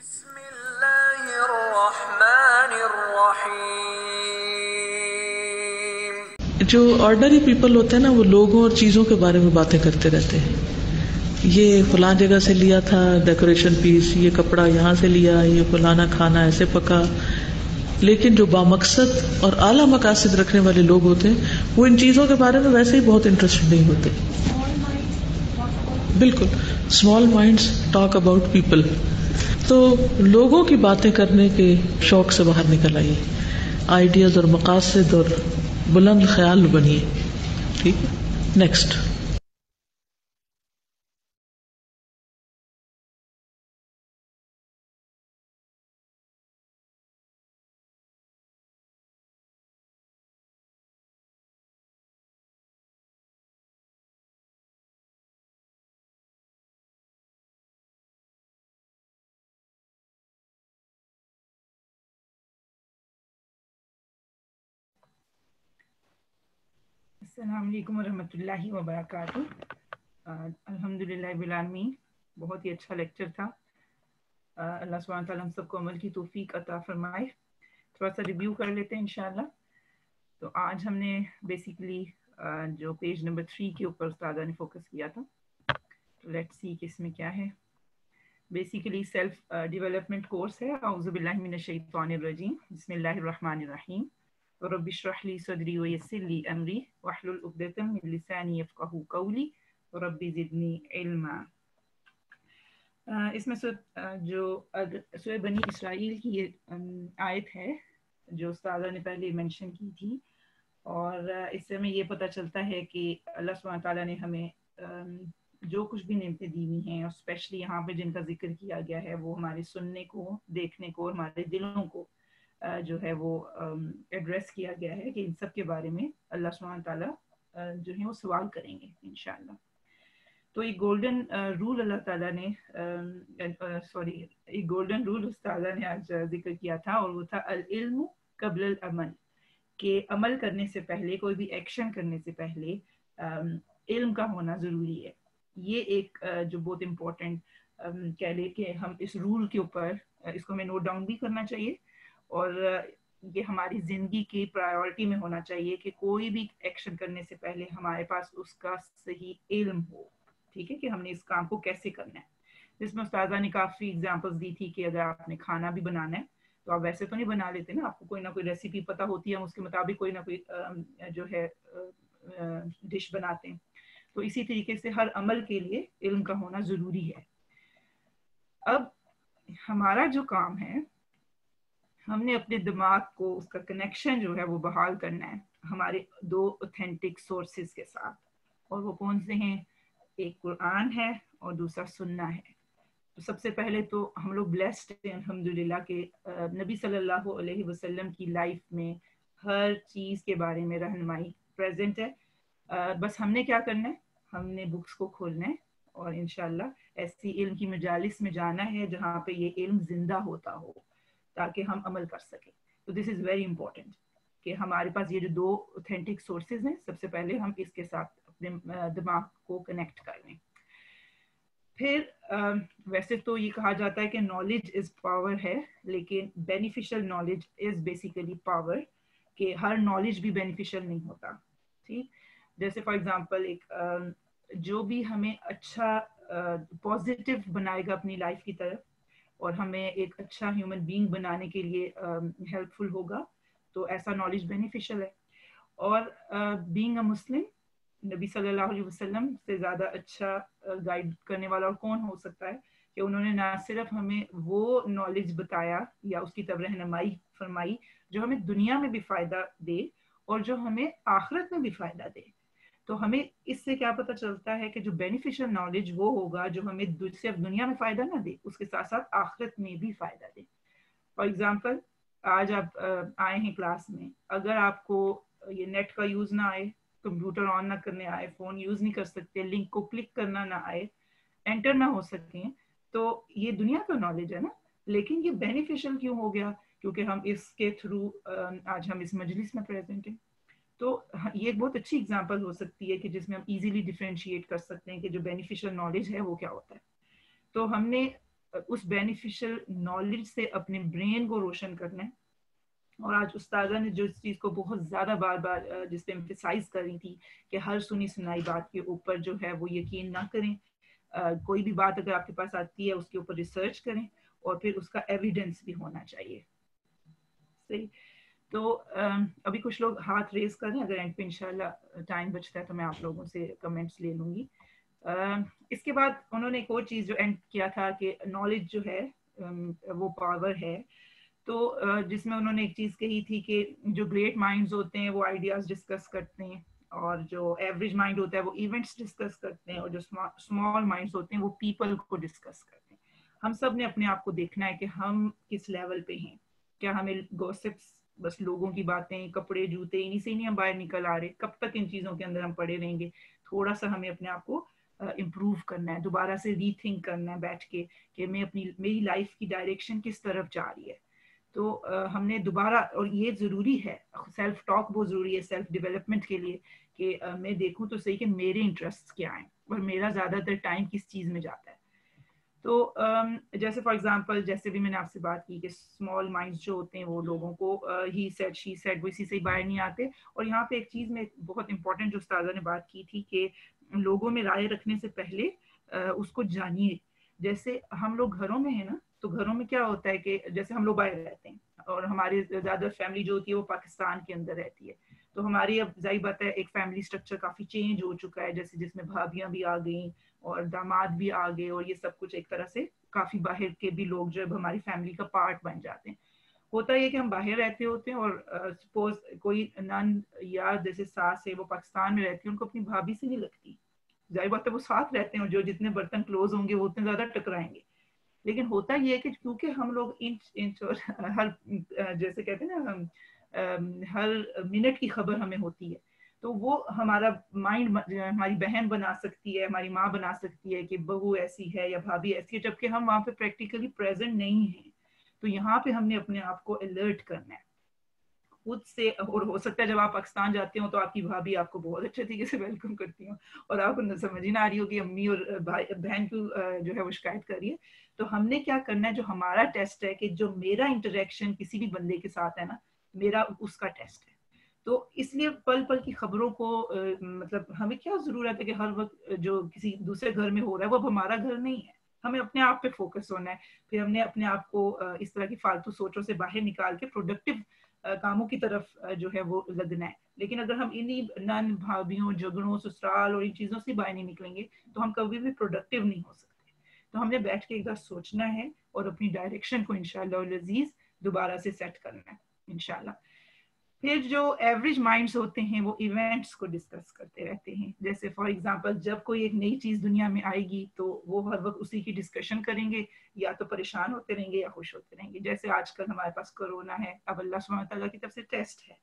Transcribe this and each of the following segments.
بسم اللہ الرحمن الرحیم. جو آرڈنری پیپل ہوتے ہیں نا، وہ لوگوں اور چیزوں کے بارے میں باتیں کرتے رہتے ہیں. یہ فلاں جگہ سے لیا تھا ڈیکوریشن پیس، یہ کپڑا یہاں سے لیا، یہ فلانا کھانا ایسے پکا. لیکن جو بامقصد اور اعلیٰ مقاصد رکھنے والے لوگ ہوتے ہیں وہ ان چیزوں کے بارے میں ویسے ہی بہت انٹرسٹڈ نہیں ہوتے. بالکل، small minds talk about people. تو لوگوں کی باتیں کرنے کے شوق سے باہر نکل آئیے، آئیڈیاز اور مقاصد اور بلند خیال بنیے. ٹھیک ہے، نیکسٹ. السلام علیکم ورحمۃ اللہ وبرکاتہ. الحمد للہ رب العالمین. بہت ہی اچھا لیکچر تھا. اللہ سبحانہ تعالیٰ ہم سب کو عمل کی توفیق عطا فرمائے. تھوڑا سا ریویو کر لیتے ہیں انشاءاللہ. تو آج ہم نے بیسیکلی جو پیج نمبر 3 کے اوپر استادہ نے فوکس کیا تھا. تو لیٹس سی کہ اس میں کیا ہے. بیسیکلی سیلف ڈیولپمنٹ کورس ہے. اعوذ باللہ من الشیطان الرجیم. بسم اللہ الرحمن الرحیم. رب اشرح لي صدري ويسر لي امري واحلل عقدة من لساني يفقهوا قولي رب زدني علما. اس میں جو سورہ بنی اسرائیل کی آیت ہے جو استاذہ نے پہلے مینشن کی تھی، اور اس سے ہمیں یہ پتہ چلتا ہے کہ اللہ سبحانہ تعالیٰ نے ہمیں جو کچھ بھی نعمتیں دی ہوئی ہیں، اور اسپیشلی یہاں پہ جن کا ذکر کیا گیا ہے، وہ ہمارے سننے کو، دیکھنے کو، اور ہمارے دلوں کو جو ہے وہ ایڈریس کیا گیا ہے کہ ان سب کے بارے میں اللہ سبحانہ تعالیٰ جو ہے وہ سوال کریں گے انشاءاللہ. تو ایک گولڈن رول اللہ تعالیٰ نے ایک گولڈن رول استاذہ نے آج ذکر کیا تھا، اور وہ تھا العلم قبل العمل. کہ عمل کرنے سے پہلے، کوئی بھی ایکشن کرنے سے پہلے علم کا ہونا ضروری ہے. یہ ایک جو بہت امپورٹنٹ کہہ لے کہ ہم اس رول کے اوپر اس کو ہمیں نوٹ ڈاؤن بھی کرنا چاہیے، اور یہ ہماری زندگی کی پرائیورٹی میں ہونا چاہیے کہ کوئی بھی ایکشن کرنے سے پہلے ہمارے پاس اس کا صحیح علم ہو. ٹھیک ہے، کہ ہم نے اس کام کو کیسے کرنا ہے. جس میں استاذہ نے کافی اگزامپلس دی تھی کہ اگر آپ نے کھانا بھی بنانا ہے تو آپ ویسے تو نہیں بنا لیتے نا، آپ کو کوئی نہ کوئی ریسیپی پتہ ہوتی ہے، ہم اس کے مطابق کوئی نہ کوئی جو ہے ڈش بناتے ہیں. تو اسی طریقے سے ہر عمل کے لیے علم کا ہونا ضروری ہے. اب ہمارا جو کام ہے، ہم نے اپنے دماغ کو، اس کا کنیکشن جو ہے وہ بحال کرنا ہے ہمارے دو اوتھینٹک سورسز کے ساتھ. اور وہ کون سے ہیں؟ ایک قرآن ہے اور دوسرا سننا ہے. تو سب سے پہلے تو ہم لوگ بلیسڈ ہیں الحمدللہ کہ نبی صلی اللہ علیہ وسلم کی لائف میں ہر چیز کے بارے میں رہنمائی پریزنٹ ہے. بس ہم نے کیا کرنا ہے؟ ہم نے بکس کو کھولنا ہے اور انشاءاللہ ایسی علم کی مجالس میں جانا ہے جہاں پہ یہ علم زندہ ہوتا ہو تاکہ ہم عمل کر سکیں. تو دس از ویری امپورٹنٹ کہ ہمارے پاس یہ جو دو اوتھینٹک سورسز ہیں، سب سے پہلے ہم اس کے ساتھ اپنے دماغ کو کنیکٹ کر لیں. پھر ویسے تو یہ کہا جاتا ہے کہ نالج از پاور ہے، لیکن beneficial knowledge is basically power. کہ ہر نالج بھی بینیفیشل نہیں ہوتا. ٹھیک، جیسے فار ایگزامپل ایک جو بھی ہمیں اچھا پازیٹیو بنائے گا اپنی لائف کی طرف، اور ہمیں ایک اچھا ہیومن بینگ بنانے کے لیے ہیلپ فل ہوگا، تو ایسا نالج بینیفیشل ہے. اور بینگ اے مسلم، نبی صلی اللہ علیہ وسلم سے زیادہ اچھا گائیڈ کرنے والا اور کون ہو سکتا ہے کہ انہوں نے نہ صرف ہمیں وہ نالج بتایا یا اس کی طرف رہنمائی فرمائی جو ہمیں دنیا میں بھی فائدہ دے اور جو ہمیں آخرت میں بھی فائدہ دے. تو ہمیں اس سے کیا پتہ چلتا ہے کہ جو بینیفیشل نالج وہ ہوگا جو ہمیں صرف دنیا میں فائدہ نہ دے، اس کے ساتھ ساتھ آخرت میں بھی فائدہ دے. فار ایگزامپل آج آپ آئے ہیں کلاس میں، اگر آپ کو یہ نیٹ کا یوز نہ آئے، کمپیوٹر آن نہ کرنے آئے، فون یوز نہیں کر سکتے، لنک کو کلک کرنا نہ آئے، انٹر نہ ہو سکیں، تو یہ دنیا کا نالج ہے نا. لیکن یہ بینیفیشل کیوں ہو گیا؟ کیونکہ ہم اس کے تھرو آج ہم اس مجلس میں پریزنٹ ہیں. تو یہ ایک بہت اچھی اگزامپل ہو سکتی ہے کہ جس میں ہم ایزیلی ڈیفرینشیٹ کر سکتے ہیں کہ جو بینیفیشل نالج ہے وہ کیا ہوتا ہے. تو ہم نے اس بینیفیشل نالج سے اپنے برین کو روشن کرنا ہے. اور آج استاذہ نے جو اس چیز کو بہت زیادہ بار بار جس پہ ایمفیسائز کر رہی تھی کہ ہر سنی سنائی بات کے اوپر جو ہے وہ یقین نہ کریں. کوئی بھی بات اگر آپ کے پاس آتی ہے اس کے اوپر ریسرچ کریں اور پھر اس کا ایویڈنس بھی ہونا چاہیے. صحیح. تو ابھی کچھ لوگ ہاتھ ریز کر رہے ہیں, اگر اینڈ پہ انشاءاللہ ٹائم بچتا ہے تو میں آپ لوگوں سے کمنٹس لے لوں گی. اس کے بعد انہوں نے ایک اور چیز جو اینڈ کیا تھا کہ نالج جو ہے وہ پاور ہے. تو جس میں انہوں نے ایک چیز کہی تھی کہ جو گریٹ مائنڈز ہوتے ہیں وہ آئیڈیاز ڈسکس کرتے ہیں, اور جو ایوریج مائنڈ ہوتا ہے وہ ایونٹس ڈسکس کرتے ہیں, اور جو اسمال مائنڈز ہوتے ہیں وہ پیپل کو ڈسکس کرتے ہیں. ہم سب نے اپنے آپ کو دیکھنا ہے کہ ہم کس لیول پہ ہیں. کیا ہمیں گوسپس, بس لوگوں کی باتیں, کپڑے, جوتے, انہیں سے نہیں ہم باہر نکل آ رہے؟ کب تک ان چیزوں کے اندر ہم پڑے رہیں گے؟ تھوڑا سا ہمیں اپنے آپ کو امپروو کرنا ہے, دوبارہ سے ری تھنک کرنا ہے بیٹھ کے کہ میری لائف کی ڈائریکشن کس طرف جا رہی ہے. تو ہم نے دوبارہ, اور یہ ضروری ہے, سیلف ٹاک بہت ضروری ہے سیلف ڈیولپمنٹ کے لیے, کہ میں دیکھوں تو صحیح کہ میرے انٹرسٹ کیا ہیں اور میرا زیادہ تر ٹائم کس چیز میں جاتا ہے. تو جیسے فار ایگزامپل, جیسے بھی میں نے آپ سے بات کی کہ اسمال مائنڈس جو ہوتے ہیں وہ لوگوں کو ہی سیڈ شی سیڈ وہ اسی سے ہی باہر نہیں آتے. اور یہاں پہ ایک چیز میں بہت امپورٹنٹ جو استاذہ نے بات کی تھی کہ لوگوں میں رائے رکھنے سے پہلے اس کو جانیے. جیسے ہم لوگ گھروں میں ہیں نا, تو گھروں میں کیا ہوتا ہے کہ جیسے ہم لوگ باہر رہتے ہیں اور ہماری زیادہ فیملی جو ہوتی ہے وہ پاکستان کے اندر رہتی ہے, تو ہماری اب ظاہر بات ہے ایک فیملی اسٹرکچر کافی چینج ہو چکا ہے, جیسے جس میں بھابیاں بھی آ گئیں اور داماد بھی آ گئے, اور یہ سب کچھ ایک طرح سے کافی باہر کے بھی لوگ جو اب ہماری فیملی کا پارٹ بن جاتے ہیں. ہوتا یہ کہ ہم باہر رہتے ہوتے ہیں, اور سپوز کوئی نن یا جیسے ساس ہے وہ پاکستان میں رہتی ہے, ان کو اپنی بھابھی سے نہیں لگتی. ظاہر بات ہے وہ ساتھ رہتے ہیں, اور جو جتنے برتن کلوز ہوں گے وہ اتنے زیادہ ٹکرائیں گے. لیکن ہوتا یہ ہے کہ کیونکہ ہم لوگ انچ اور ہر جیسے کہتے ہیں نا ہر منٹ کی خبر ہمیں ہوتی ہے, تو وہ ہمارا مائنڈ ہماری بہن بنا سکتی ہے, ہماری ماں بنا سکتی ہے کہ بہو ایسی ہے یا بھابھی ایسی ہے, جبکہ ہم وہاں پہ پریکٹیکلی پریزنٹ نہیں ہیں. تو یہاں پہ ہم نے اپنے آپ کو الرٹ کرنا ہے خود سے. اور ہو سکتا ہے جب آپ پاکستان جاتے ہوں تو آپ کی بھابھی آپ کو بہت اچھے طریقے سے ویلکم کرتی ہوں, اور آپ کو سمجھ ہی نہ آ رہی ہو کہ امی اور بہن کو جو ہے وہ شکایت کر رہی ہے. تو ہم نے کیا کرنا ہے, جو ہمارا ٹیسٹ ہے کہ جو میرا انٹریکشن کسی بھی بندے کے ساتھ ہے نا, میرا اس کا ٹیسٹ ہے. تو اس لیے پل پل کی خبروں کو مطلب ہمیں کیا ضرورت ہے کہ ہر وقت جو کسی دوسرے گھر میں ہو رہا ہے وہ اب ہمارا گھر نہیں ہے. ہمیں اپنے آپ پہ فوکس ہونا ہے. پھر ہم نے اپنے آپ کو اس طرح کی فالتو سوچوں سے باہر نکال کے پروڈکٹیو کاموں کی طرف جو ہے وہ لگنا ہے. لیکن اگر ہم انہی نن بھابھیوں, جھگڑوں, سسرال اور ان چیزوں سے باہر نہیں نکلیں گے تو ہم کبھی بھی پروڈکٹیو نہیں ہو سکتے. تو ہم نے بیٹھ کے ایک بار سوچنا ہے اور اپنی ڈائریکشن کو انشاءاللہ العزیز دوبارہ سے سیٹ کرنا ہے انشاءاللہ. پھر جو ایوریج مائنڈز ہوتے ہیں وہ ایونٹس کو ڈسکس کرتے رہتے ہیں. جیسے فار ایگزامپل جب کوئی ایک نئی چیز دنیا میں آئے گی تو وہ ہر وقت اسی کی ڈسکشن کریں گے, یا تو پریشان ہوتے رہیں گے یا خوش ہوتے رہیں گے. جیسے آج کل ہمارے پاس کرونا ہے, اب اللہ سبحانہ تعالیٰ کی طرف سے ٹیسٹ ہے.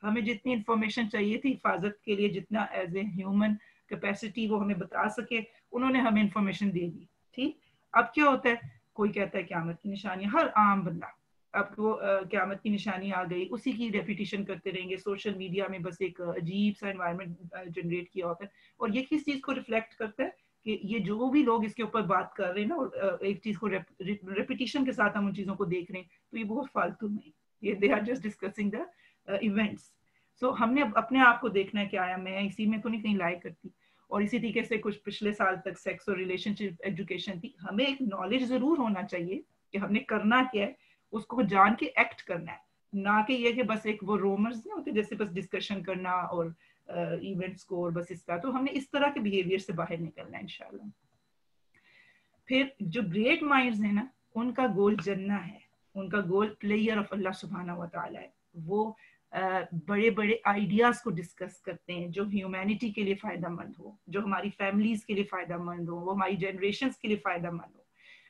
ہمیں جتنی انفارمیشن چاہیے تھی حفاظت کے لیے, جتنا ایز اے ہیومن کیپیسٹی وہ ہمیں بتا سکے, انہوں نے ہمیں انفارمیشن دے دی. ٹھیک, اب کیا ہوتا ہے, کوئی کہتا ہے قیامت کی نشانی, ہر عام بندہ اب وہ قیامت کی نشانی آ گئی, اسی کی ریپیٹیشن کرتے رہیں گے. سوشل میڈیا میں بس ایک عجیب سا انوائرمنٹ جنریٹ کیا ہوتا ہے, اور یہ کس چیز کو ریفلیکٹ کرتا ہے کہ یہ جو بھی لوگ اس کے اوپر بات کر رہے ہیں نا, اور ایک چیز کو ریپیٹیشن کے ساتھ ہم ان چیزوں کو دیکھ رہے ہیں, تو یہ بہت فالتو نہیں, یہ they are just discussing the events. So ہم نے اپنے آپ کو دیکھنا ہے کہ آیا میں اسی میں تو نہیں کہیں لائق کرتی. اور اسی طریقے سے کچھ پچھلے سال تک سیکس اور ریلیشن شپ ایجوکیشن تھی. ہمیں ایک نالج ضرور ہونا چاہیے کہ ہم نے کرنا کیا ہے, اس کو جان کے ایکٹ کرنا ہے, نہ کہ یہ کہ بس ایک وہ رومرز نہیں ہوتے جیسے بس ڈسکشن کرنا اور ایونٹس کو, اور بس اس کا. تو ہم نے اس طرح کے بیہیویئر سے باہر نکلنا ہے انشاءاللہ. پھر جو گریٹ مائنڈز ہیں نا, ان کا گول جننا ہے, ان کا گول پلیئر آف اللہ سبحانہ و تعالیٰ ہے. وہ بڑے بڑے آئیڈیاز کو ڈسکس کرتے ہیں جو ہیومینٹی کے لیے فائدہ مند ہو, جو ہماری فیملیز کے لیے فائدہ مند ہو, وہ ہماری جنریشنز کے لیے فائدہ مند ہو.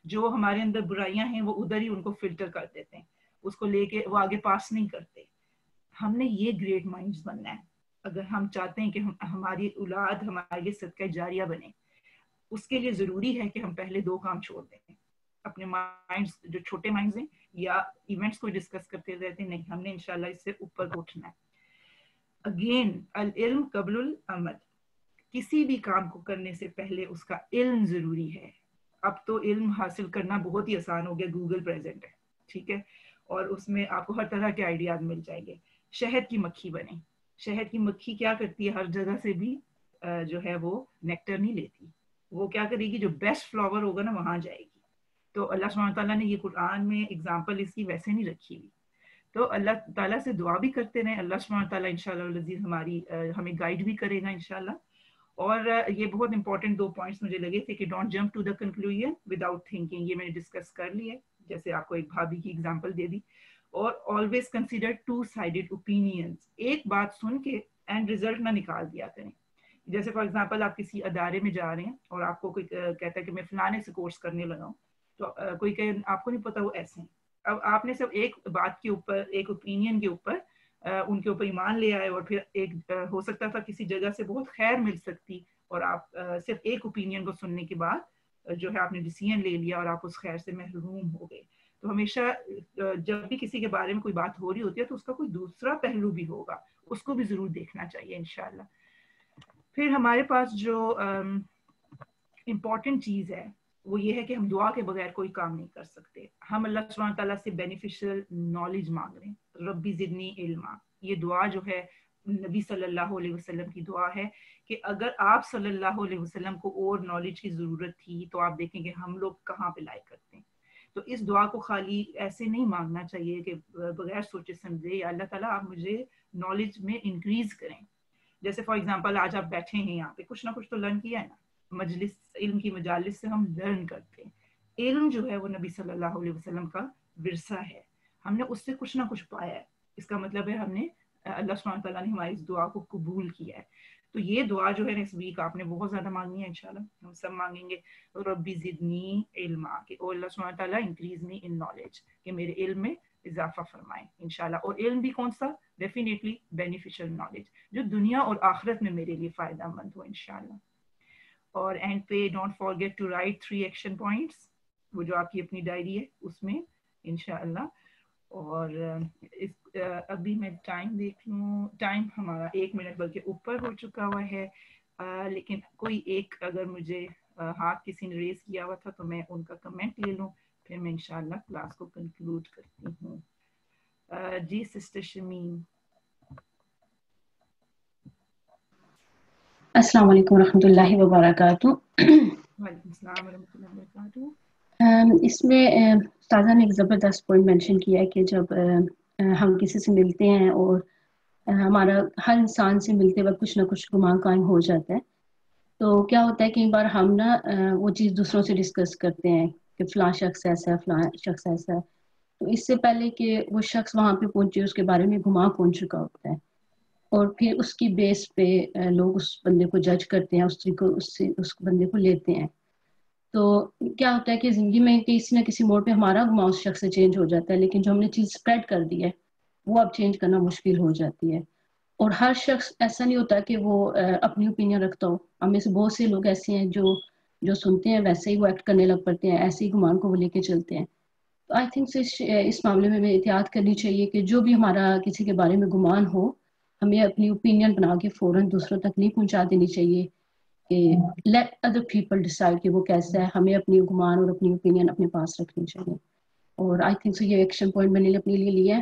جو ہمارے اندر برائیاں ہیں وہ ادھر ہی ان کو فلٹر کر دیتے ہیں, اس کو لے کے وہ آگے پاس نہیں کرتے. ہم نے یہ گریٹ مائنڈز بننا ہے اگر ہم چاہتے ہیں کہ ہماری اولاد ہمارے لیے صدقہ جاریہ بنے. اس کے لیے ضروری ہے کہ ہم پہلے دو کام چھوڑ دیں. اپنے مائنڈز جو چھوٹے مائنڈز ہیں یا ایونٹس کو ڈسکس کرتے رہتے ہیں, نہیں, ہم نے انشاءاللہ اس سے اوپر اٹھنا ہے. اگین العلم قبل العمل, کسی بھی کام کو کرنے سے پہلے اس کا علم ضروری ہے. اب تو علم حاصل کرنا بہت ہی آسان ہو گیا, گوگل پریزنٹ ہے, ٹھیک ہے, اور اس میں آپ کو ہر طرح کے آئیڈیاز مل جائیں گے. شہد کی مکھی بنے. شہد کی مکھی کیا کرتی ہے, ہر جگہ سے بھی جو ہے وہ نیکٹر نہیں لیتی, وہ کیا کرے گی, جو بیسٹ فلاور ہوگا نا وہاں جائے گی. تو اللہ سبحانہ تعالیٰ نے یہ قرآن میں اگزامپل اس کی ویسے نہیں رکھی ہوئی. تو اللہ تعالیٰ سے دعا بھی کرتے رہیں, اللہ سبحانہ تعالیٰ انشاءاللہ العزیز ہمیں گائیڈ بھی کرے گا انشاءاللہ. اور یہ بہت امپورٹنٹ 2 پوائنٹس مجھے لگے تھے کہ don't jump to the conclusion without thinking, یہ میں نے ڈسکس کر لیا, جیسے آپ کو ایک بھابھی کی ایگزامپل دے دی. اور آلویز کنسیڈر 2 سائیڈڈ اوپینینز, ایک بات سن کے اینڈ ریزلٹ نہ نکال دیا کریں. جیسے فار ایگزامپل آپ کسی ادارے میں جا رہے ہیں اور آپ کو کوئی کہتا ہے کہ میں فلانے سے کورس کرنے لگا ہوں, تو کوئی کہ آپ کو نہیں پتا وہ ایسے ہیں. اب آپ نے صرف ایک بات کے اوپر, ایک اوپینین کے اوپر ان کے اوپر ایمان لے آئے, اور پھر ایک ہو سکتا تھا کسی جگہ سے بہت خیر مل سکتی, اور آپ صرف ایک اوپینین کو سننے کے بعد جو ہے آپ نے ڈیسیژن لے لیا اور آپ اس خیر سے محروم ہو گئے. تو ہمیشہ جب بھی کسی کے بارے میں کوئی بات ہو رہی ہوتی ہے تو اس کا کوئی دوسرا پہلو بھی ہوگا, اس کو بھی ضرور دیکھنا چاہیے انشاءاللہ. پھر ہمارے پاس جو امپورٹنٹ چیز ہے وہ یہ ہے کہ ہم دعا کے بغیر کوئی کام نہیں کر سکتے. ہم اللہ سبحانہ تعالیٰ سے بینیفیشل نالج مانگ رہے ہیں, ربی زدنی علما. یہ دعا جو ہے نبی صلی اللہ علیہ وسلم کی دعا ہے کہ اگر آپ صلی اللہ علیہ وسلم کو اور نالج کی ضرورت تھی تو آپ دیکھیں گے ہم لوگ کہاں پہ لائے کرتے ہیں. تو اس دعا کو خالی ایسے نہیں مانگنا چاہیے کہ بغیر سوچے سمجھے, یا اللہ تعالیٰ آپ مجھے نالج میں انکریز کریں. جیسے فار ایگزامپل آج آپ بیٹھے ہیں یہاں پہ, کچھ نہ کچھ تو لرن کیا ہے نا, مجلس علم کی مجالس سے ہم لرن کرتے ہیں. علم جو ہے وہ نبی صلی اللہ علیہ وسلم کا ورثہ ہے, ہم نے اس سے کچھ نہ کچھ پایا ہے. اس کا مطلب ہے ہم نے, اللہ سبحانہ تعالیٰ نے ہماری اس دعا کو قبول کیا ہے. تو یہ دعا جو ہے نیکسٹ ویک آپ نے بہت زیادہ مانگنی ہے انشاءاللہ, ہم سب مانگیں گے ربی زدنی علما, کہ او اللہ سبحانہ تعالیٰ انکریز می ان نالج, کہ میرے علم میں اضافہ فرمائیں انشاءاللہ. اور علم بھی کون سا, ڈیفینیٹلی بینیفیشل نالج, جو دنیا اور آخرت میں میرے لیے فائدہ مند ہو انشاءاللہ. اور اینڈ پہ don't forget to write 3 action points, وہ جو آپ کی اپنی ڈائری ہے اس میں انشاءاللہ. اور ابھی میں ٹائم دیکھ لوں, ٹائم ہمارا 1 منٹ بلکہ اوپر ہو چکا ہوا ہے, لیکن کوئی ایک اگر مجھے ہاتھ کسی نے ریز کیا ہوا تھا تو میں ان کا کمنٹ لے لوں, پھر میں انشاءاللہ کلاس کو کنکلوڈ کرتی ہوں. جی سسٹر شمیم. السلام علیکم ورحمۃ اللہ وبرکاتہ. وعلیکم السلام ورحمۃ اللہ وبرکاتہ. اس میں استاذہ نے ایک زبردست پوائنٹ مینشن کیا ہے کہ جب ہم کسی سے ملتے ہیں اور ہمارا ہر انسان سے ملتے وقت کچھ نہ کچھ گمان قائم ہو جاتا ہے, تو کیا ہوتا ہے کئی بار ہم نا وہ چیز دوسروں سے ڈسکس کرتے ہیں کہ فلاں شخص ایسا ہے, فلاں شخص ایسا ہے. تو اس سے پہلے کہ وہ شخص وہاں پہ پہنچے اس کے بارے میں گمان پہنچ چکا ہوتا ہے, اور پھر اس کی بیس پہ لوگ اس بندے کو جج کرتے ہیں, اس بندے کو لیتے ہیں. تو کیا ہوتا ہے کہ زندگی میں کسی نہ کسی موڑ پہ ہمارا گمان اس شخص سے چینج ہو جاتا ہے, لیکن جو ہم نے چیز اسپریڈ کر دی ہے وہ اب چینج کرنا مشکل ہو جاتی ہے. اور ہر شخص ایسا نہیں ہوتا کہ وہ اپنی اوپینین رکھتا ہو. ہم میں سے بہت سے لوگ ایسے ہیں جو سنتے ہیں ویسے ہی وہ ایکٹ کرنے لگ پڑتے ہیں, ایسے ہی گمان کو وہ لے کے چلتے ہیں. تو آئی تھنک اس معاملے میں ہمیں احتیاط کرنی چاہیے کہ جو بھی ہمارا کسی کے بارے میں گمان ہو, ہمیں اپنی اوپینین بنا کے فوراً دوسروں تک نہیں پہنچا دینی چاہیے کہ لیٹ ادر پیپل ڈیسائیڈ کہ وہ کیسا ہے. ہمیں اپنی گمان اور اپنی اوپینین اپنے پاس رکھنی چاہیے. اور آئی تھنک یہ ایکشن پوائنٹ میں نے اپنے لیے لیا ہے,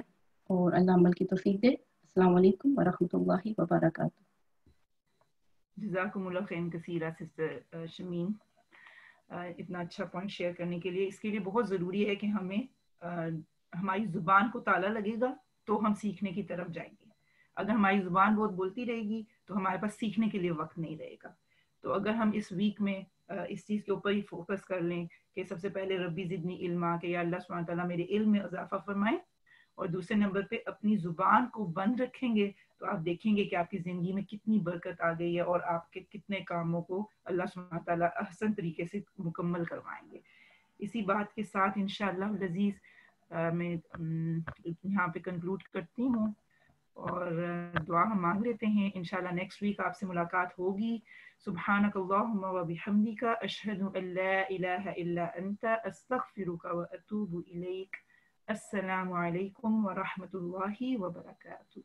اور اللہ عمل کی توفیق دے. السلام علیکم ورحمۃ اللہ وبرکاتہ. جزاکم اللہ خیر کثیرہ سسٹر شمیم, اتنا اچھا پوائنٹ شیئر کرنے کے لیے. اس کے لیے بہت ضروری ہے کہ ہمیں ہماری زبان کو تالا لگے گا تو ہم سیکھنے کی طرف جائیں گے. اگر ہماری زبان بہت بولتی رہے گی تو ہمارے پاس سیکھنے کے لیے وقت نہیں رہے گا. تو اگر ہم اس ویک میں اس چیز کے اوپر ہی فوکس کر لیں کہ سب سے پہلے ربی زدنی علما, کہ یا اللہ سبحانہ تعالیٰ میرے علم میں اضافہ فرمائے, اور دوسرے نمبر پہ اپنی زبان کو بند رکھیں گے, تو آپ دیکھیں گے کہ آپ کی زندگی میں کتنی برکت آ گئی ہے, اور آپ کے کتنے کاموں کو اللہ سبحانہ تعالیٰ احسن طریقے سے مکمل کروائیں گے. اسی بات کے ساتھ انشاءاللہ العزیز میں یہاں پہ کنکلوڈ کرتی ہوں, اور دعا ہم مانگ لیتے ہیں. انشاءاللہ نیکسٹ ویک آپ سے ملاقات ہوگی. سبحانک اللہم و بحمدک, اشہد ان لا الہ الا انت, استغفرک و اتوب الیک. السلام علیکم ورحمۃ اللہ وبرکاتہ.